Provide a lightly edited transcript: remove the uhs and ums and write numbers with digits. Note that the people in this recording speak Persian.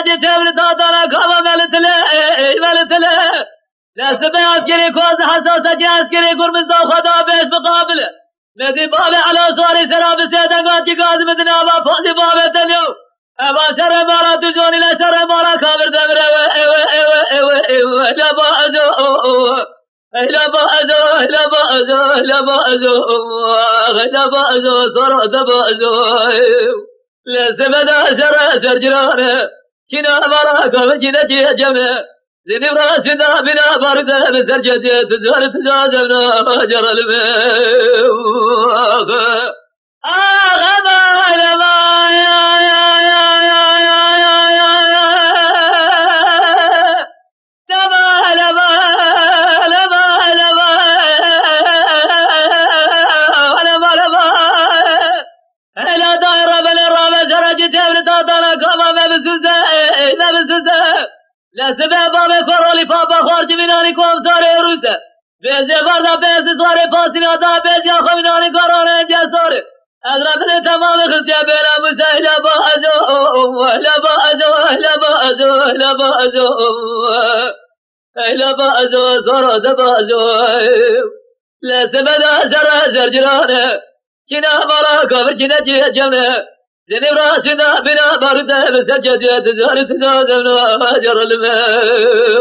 سرجت ابن دادانا كما ملتله لسبه عسكري كوز حساسة عسكري قرمز خدا بيش مقابله مدري بابي على صاري سراب سيدنگات کی گاز مدنا با فاضي بابي تنيو ابا شر مارا تجوني لا شر مارا خبر دبر ايوه لا بازو صار دبازو لا سبدا سر جرانه كنا مارا كم كنا جمه زين براسنا بنا برد بسرجة تجارنا جرى الماء لا سبب بابا كورولي بابا خارج مناني كوم ساري روسا بيزي فردا بيزي ساري فاسنا دا بيزي اخو مناني كورونا انجا ساري اضرب لي تمام خزيا بلا مسايلة بازو سارا دبازو لا سبب سر جرانا كنا مارا كبر كنا جمنا زين براسنا بنا برد بسجد تجارة جرى الماء